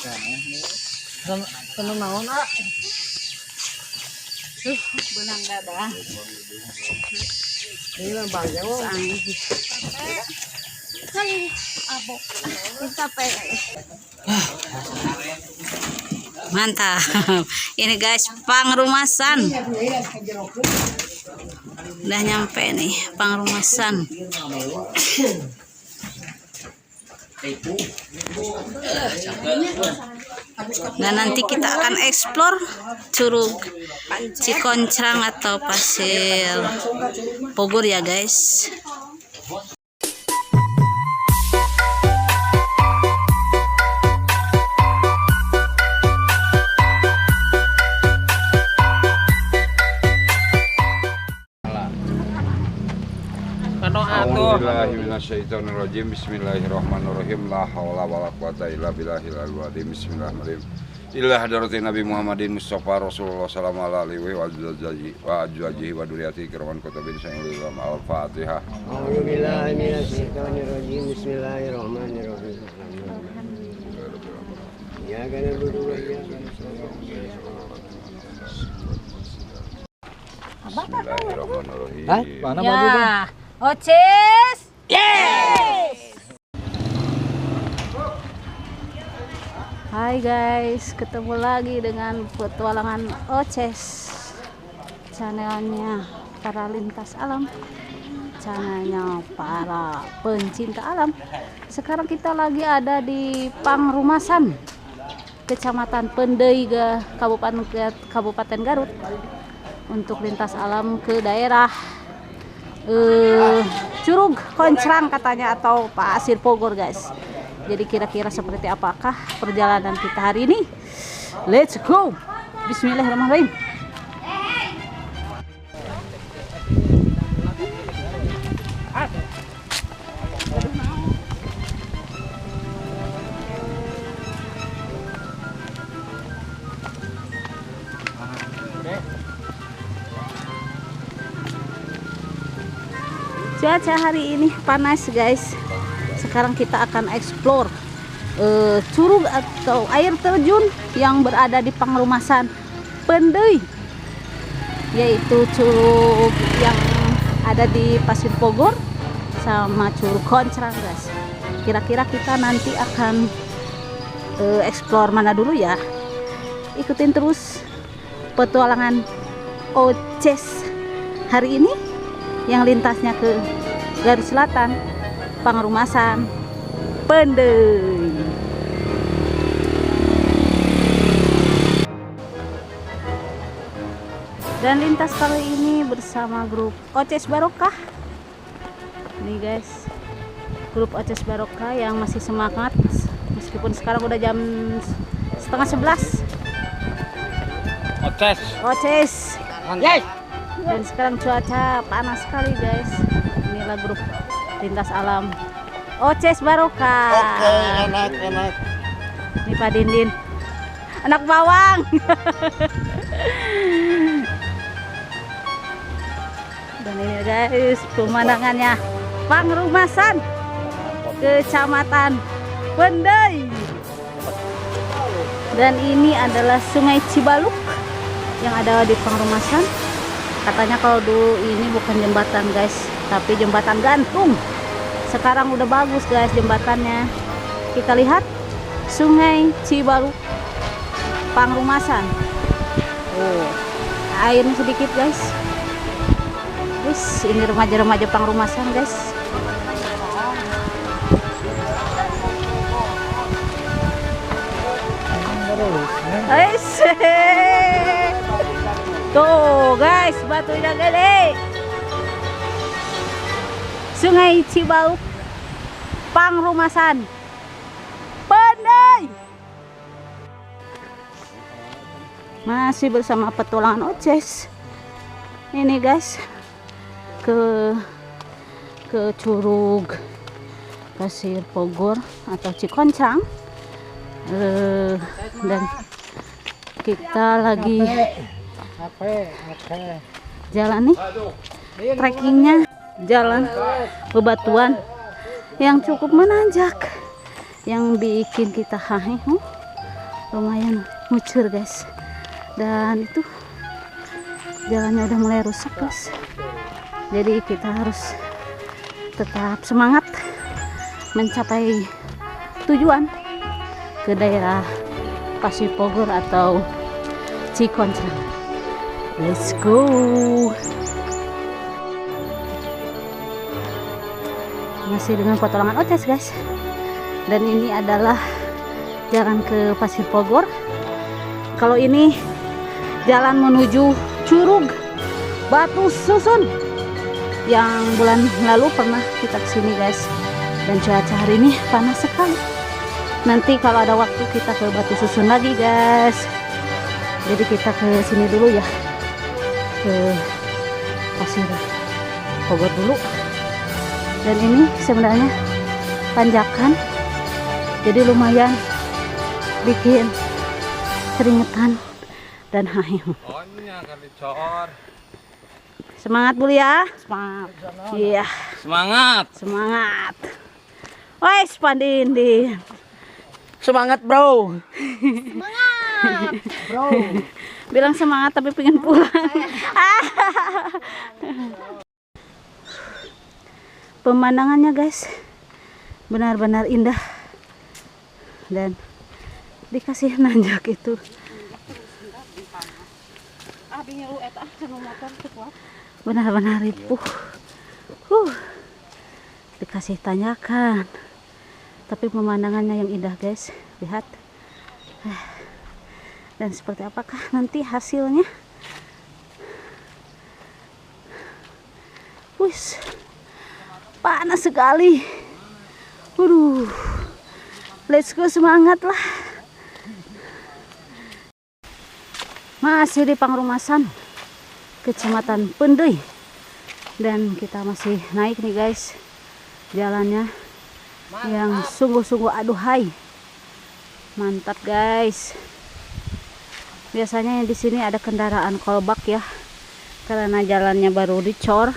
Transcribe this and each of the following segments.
Seneng naon ah. Benang dada. Ini mah bang jauh. Hai, abok. Kita mantap. Ini guys, pangrumasan. Udah nyampe nih, pangrumasan. Dan nanti kita akan eksplor Curug Cikoncrang atau Pasir Pogor ya guys. A'udzubillahiminasyaitonirrajim. Bismillahirrahmanirrahim. La haula wala quwata illa billahil aliyyil azim. Bismillahirrahmanirrahim. Ila hadratin Nabi Muhammadin Mustafa Rasulullah sallallahu alaihi wa azwajihi wa dzurriyyatihi kiraman kutubin sayyidil al-Fatihah. A'udzubillahi minasyaitonirrajim. Bismillahirrahmanirrahim. Ya kana berdua ya. Bismillahirrahmanirrahim. Mana Ya, Oces. Yes. Hai guys, ketemu lagi dengan petualangan Oces. Channelnya para lintas alam, channelnya para pencinta alam. Sekarang kita lagi ada di Pangrumasan, Kecamatan Pendeiga, Kabupaten Garut, untuk lintas alam ke daerah Curug Koncrang katanya, atau Pasir Pogor guys. Jadi kira-kira seperti apakah perjalanan kita hari ini? Let's go. Bismillahirrahmanirrahim. Cuaca hari ini panas guys. Sekarang kita akan explore curug atau air terjun yang berada di Pangrumasan Pendei, yaitu curug yang ada di Pasir Pogor sama Curug Koncrang guys. Kira-kira kita nanti akan explore mana dulu ya. Ikutin terus petualangan Oces hari ini yang lintasnya ke Garut Selatan, Pangrumasan Pendei. Dan lintas kali ini bersama grup Oces Barokah. Nih guys, grup Oces Barokah yang masih semangat meskipun sekarang udah jam 10:30. Oces. Yes. Dan sekarang cuaca panas sekali guys. Inilah grup lintas alam Oces Barokah. Oke, enak. Ini Pak Dindin, anak bawang. Dan ini guys pemandangannya Pangrumasan Kecamatan Pendei. Dan ini adalah Sungai Cibaluk yang ada di Pangrumasan. Katanya kalau dulu ini bukan jembatan guys, tapi jembatan gantung. Sekarang udah bagus guys jembatannya. Kita lihat Sungai Cibaluk Pangrumasan. Oh, airnya sedikit guys. Wis, ini remaja-remaja Pangrumasan guys. Tuh guys, batunya gede. Sungai Cibaluk Pangrumasan Pendei. Masih bersama petualangan Oces. Ini guys, ke Curug Pasir Pogor atau Cikoncrang. Dan kita lagi jalan nih, trekkingnya jalan bebatuan yang cukup menanjak, yang bikin kita hahe lumayan ngucur guys. Dan itu jalannya udah mulai rusak guys. Jadi kita harus tetap semangat mencapai tujuan ke daerah Pasir Pogor atau Cikoncang. Let's go. Masih dengan potongan oces guys. Dan ini adalah jalan ke Pasir Pogor. Kalau ini jalan menuju Curug Batu Susun. Yang bulan lalu pernah kita kesini guys. Dan cuaca hari ini panas sekali. Nanti kalau ada waktu kita ke Batu Susun lagi guys. Jadi kita ke sini dulu ya. Ke Pasir Pogor dulu. Dan ini sebenarnya tanjakan, jadi lumayan bikin keringetan dan hayu. Semangat Bul ya, semangat. Iya. Semangat. Semangat. Woi, Pandindi. Semangat, bro. Semangat, bro. Bilang semangat tapi pengen pulang. Pemandangannya guys benar-benar indah dan dikasih nanjak itu benar-benar ripuh, dikasih tanjakan tapi pemandangannya yang indah guys. Lihat dan seperti apakah nanti hasilnya. Wis panas sekali. Waduh. Let's go, semangat lah. Masih di Pangrumasan, Kecamatan Pendui. Dan kita masih naik nih guys. Jalannya yang sungguh-sungguh aduhai. Mantap guys. Biasanya di sini ada kendaraan kolbak ya. Karena jalannya baru dicor.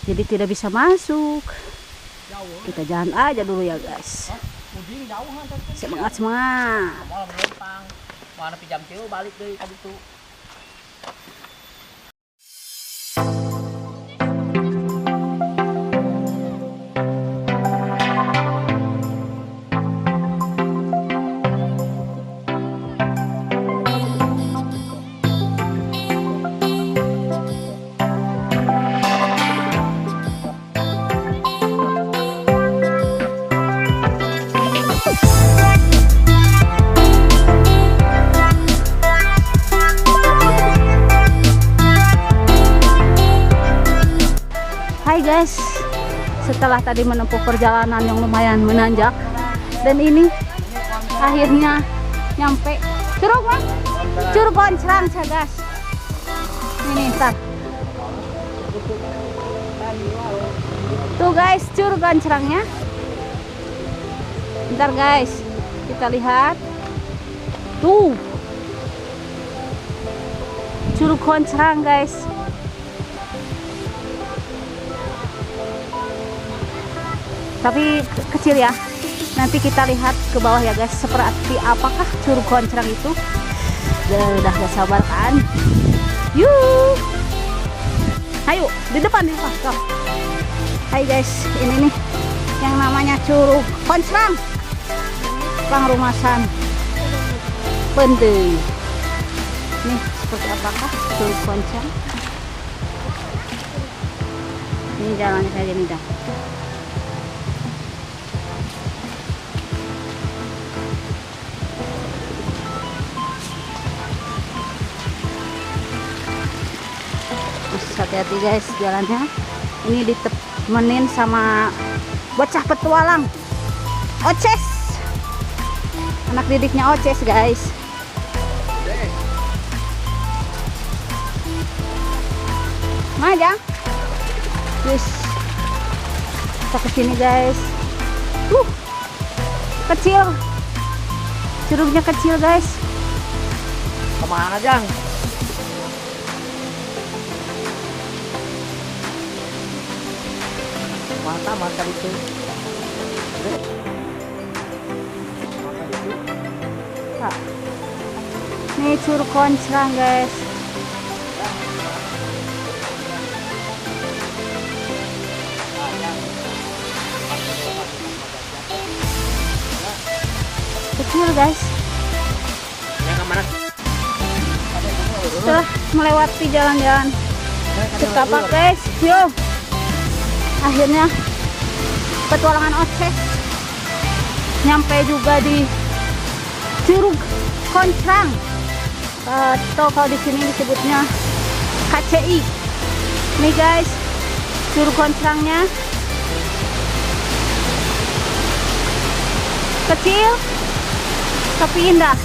Jadi tidak bisa masuk. Kita jalan aja dulu ya guys. Semangat semangat. Mana pinjam ceu balik deui ka ditu. Hai guys, setelah tadi menempuh perjalanan yang lumayan menanjak dan ini akhirnya nyampe Curug Mas, Curug Goncrang guys. Ini ntar tuh guys, Curug Goncrangnya. Bentar guys, kita lihat tuh Curug Goncrang guys. Tapi kecil ya. Nanti kita lihat ke bawah ya guys, seperti apakah Curug Goncrang itu. Udah gak sabar kan. Yuk, ayo di depan Kok. Hai guys, ini nih yang namanya Curug Goncrang, Pangrumasan Pendui. Nih seperti apakah Curug Goncrang. Ini jalannya kayak gini dah. Hati-hati guys jalannya. Ini ditemenin sama bocah petualang Oces, anak didiknya Oces guys. Majang wis kita kesini guys. Kecil, curugnya kecil guys. Kemana Jang? Mantap itu. Kak. Curug Koncrang guys. Kecil guys. Setelah melewati jalan-jalan setapak guys, yuk. Akhirnya petualangan Oces nyampe juga di Curug Koncrang, atau kalau di sini disebutnya KCI. Nih guys, Curug Koncrangnya kecil tapi indah.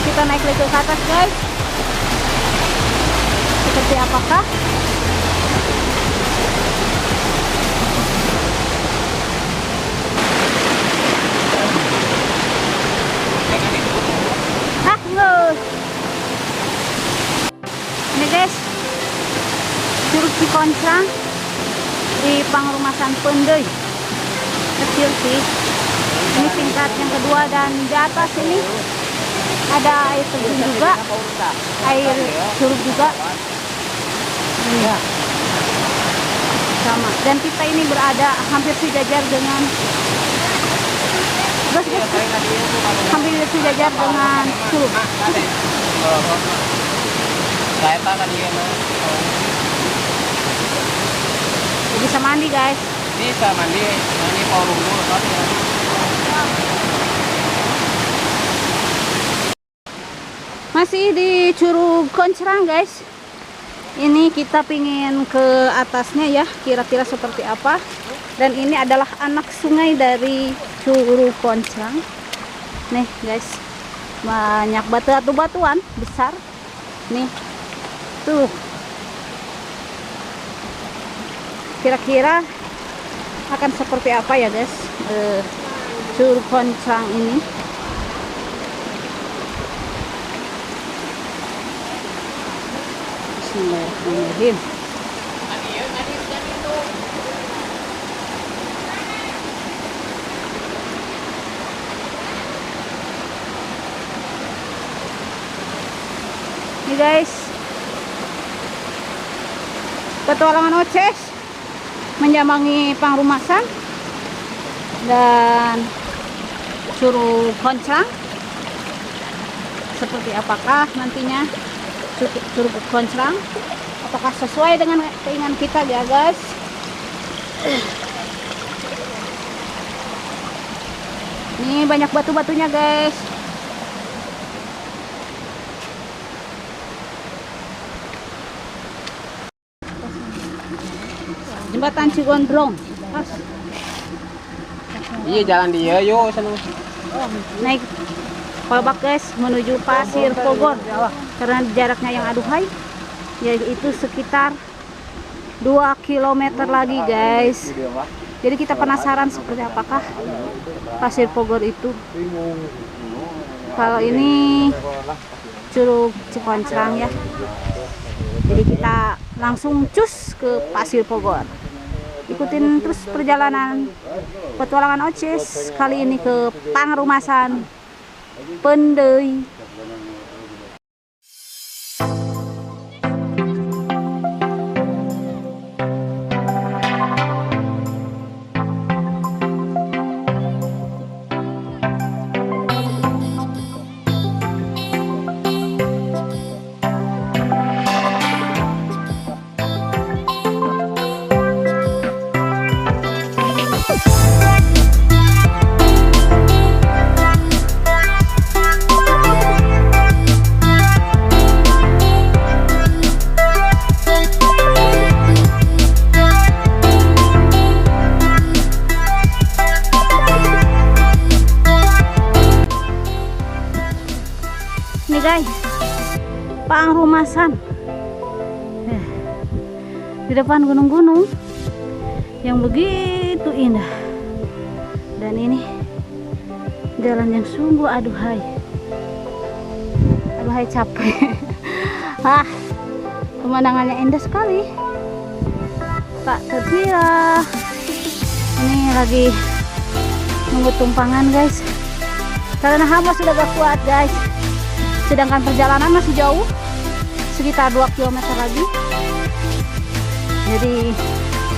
Kita naik lagi ke atas guys. Seperti apakah? Ini guys, Curug Koncrang di Pangrumasan Pendey. Kecil sih. Ini tingkat yang kedua, dan di atas ini ada air terjun juga, air curug juga. Ini sama. Dan kita ini berada hampir sejajar dengan hampir sejajar dengan curug. Bisa mandi guys. Bisa mandi forum dulu tapi ya. Masih di Curug Koncrang guys. Ini kita pingin ke atasnya ya, kira-kira seperti apa. Dan ini adalah anak sungai dari Curug Koncrang. Nih guys, banyak batu-batuan besar. Nih, tuh. Kira-kira akan seperti apa ya guys, Curug Koncrang ini. Bismillahirrahmanirrahim. Ini guys, petualangan Oces menjambangi Pangrumasan dan Curug Koncrang. Seperti apakah nantinya Curug Koncrang? Apakah sesuai dengan keinginan kita ya guys? Ini banyak batu-batunya guys. Jembatan Cigondrong. Iya jalan dia yuk sana. Naik kolbak guys menuju Pasir Pogor, karena jaraknya yang aduhai, yaitu sekitar 2 km lagi guys. Jadi kita penasaran seperti apakah Pasir Pogor itu. Kalau ini Curug Koncrang ya. Jadi kita langsung cus ke Pasir Pogor. Ikutin terus perjalanan petualangan Oces kali ini ke Pangrumasan Pendey. Nih guys, Pangrumasan. Di depan gunung-gunung yang begitu indah. Dan ini jalan yang sungguh aduhai. Aduhai capek. Pemandangannya indah sekali. Tak terkira. Ini lagi nunggu tumpangan guys. karena hama sudah gak kuat guys. Sedangkan perjalanan masih jauh, sekitar 2 km lagi. Jadi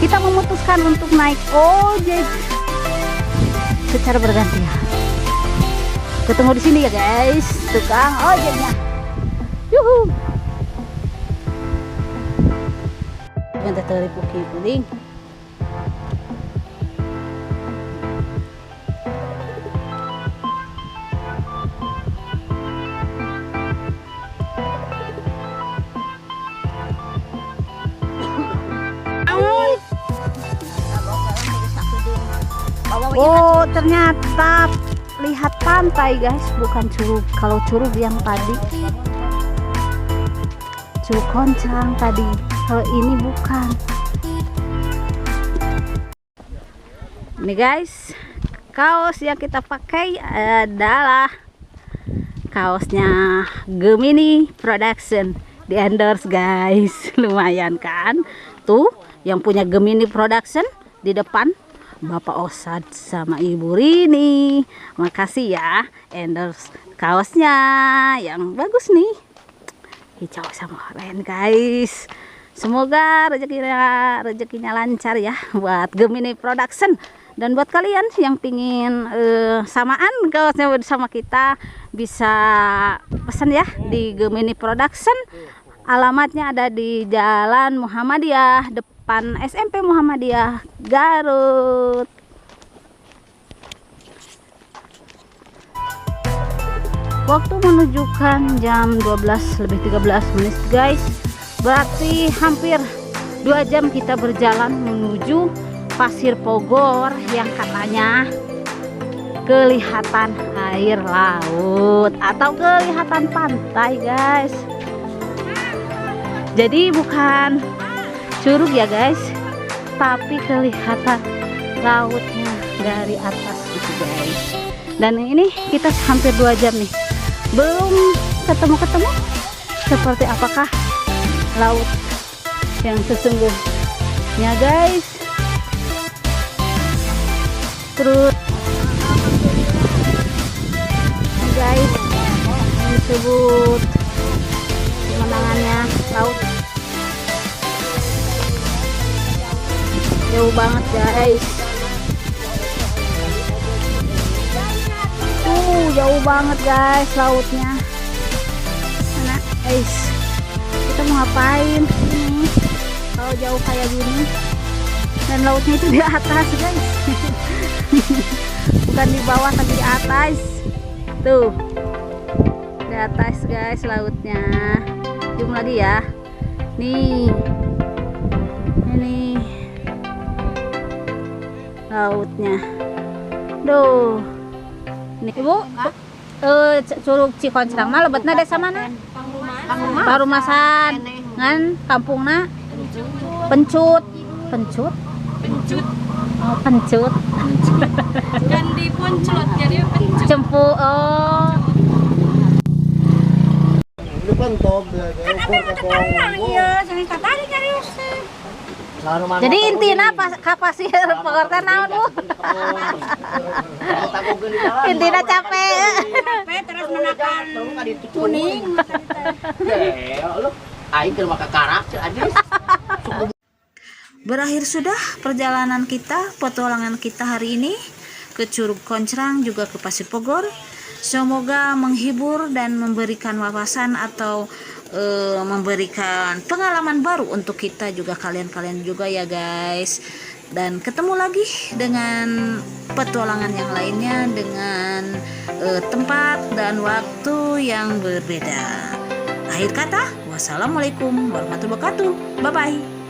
kita memutuskan untuk naik ojek secara bergantian. Ketemu di sini ya guys, tukang ojeknya. Yuhu. Minta terlipuki puling. Oh, ternyata lihat pantai guys, bukan curug. Kalau curug yang tadi, curug Koncrang tadi. Kalau ini bukan. Ini guys, kaos yang kita pakai adalah kaosnya Gemini Production. Di endorse guys, lumayan kan? Tuh, yang punya Gemini Production di depan. Bapak Osad sama Ibu Rini, makasih ya endorse kaosnya yang bagus nih, hijau sama oranye guys. Semoga rezekinya lancar ya buat Gemini Production. Dan buat kalian yang pingin samaan kaosnya sama kita, bisa pesan ya di Gemini Production. Alamatnya ada di Jalan Muhammadiyah, depan SMP Muhammadiyah Garut. Waktu menunjukkan jam 12:13 guys. Berarti hampir 2 jam kita berjalan menuju Pasir Pogor yang katanya kelihatan air laut atau kelihatan pantai guys. Jadi bukan curug ya guys, tapi kelihatan lautnya dari atas gitu guys. Dan ini kita hampir 2 jam nih, belum ketemu seperti apakah laut yang sesungguhnya guys. Terus guys, disebut pemandangannya laut jauh banget guys. Jauh banget guys lautnya. Mana guys, kita mau ngapain ini kalau jauh kayak gini? Dan lautnya itu di atas guys. Bukan di bawah tapi di atas. Tuh, di atas guys lautnya. Zoom lagi ya. Nih, ini lautnya. Duh, nih Ibu, curug Cikoncrang mah lebetna desa mana? Parumasan, ngan kampungna Pencut. Oh, Pencut. Kan di Puncut jadi Pencut. Cempu. Oh. Depan top ukur kapong. Iya, jangan katanya serius. Jadi intinya Pasir Pogor teh naon Bu? Intinya capek. Capek terus menakan kuning. Aing keur maka karak aja. Berakhir sudah perjalanan kita, petualangan kita hari ini ke Curug Koncrang juga ke Pasir Pogor. Semoga menghibur dan memberikan wawasan atau memberikan pengalaman baru untuk kita juga, kalian juga ya guys. Dan ketemu lagi dengan petualangan yang lainnya dengan tempat dan waktu yang berbeda. Akhir kata, wassalamualaikum warahmatullahi wabarakatuh. Bye bye.